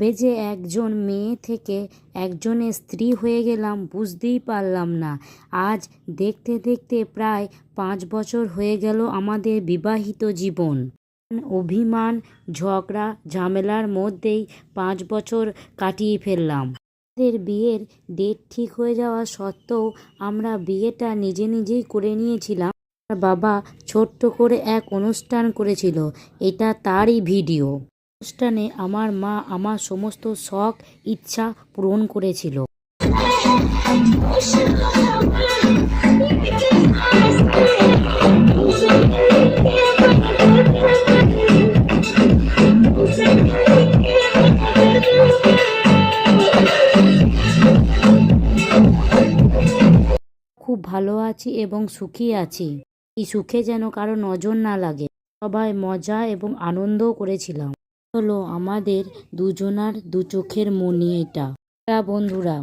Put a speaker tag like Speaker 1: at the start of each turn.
Speaker 1: কবে যে একজন মেয়ে থেকে একজনের স্ত্রী হয়ে গেলাম বুঝতেই পারলাম না। আজ দেখতে দেখতে প্রায় 5 বছর হয়ে গেল আমাদের বিবাহিত জীবন। অভিমান, ঝগড়া, ঝামেলার মধ্যেই 5 বছর কাটিয়ে ফেললাম। আমাদের বিয়ের ডেট ঠিক হয়ে যাওয়া সত্ত্বেও আমরা বিয়েটা নিজেই করে নিয়েছিলাম। আমার বাবা ছোট্ট করে এক অনুষ্ঠান করেছিল, এটা তারই ভিডিও। অনুষ্ঠানে আমার মা আমার সমস্ত শখ ইচ্ছা পূরণ করেছিল। খুব ভালো আছি এবং সুখী আছি। এই সুখে যেন কারো নজর না লাগে। সবাই মজা এবং আনন্দও করেছিলাম। হলো আমাদের দুজনার দু চোখের মনি এটা। বন্ধুরা।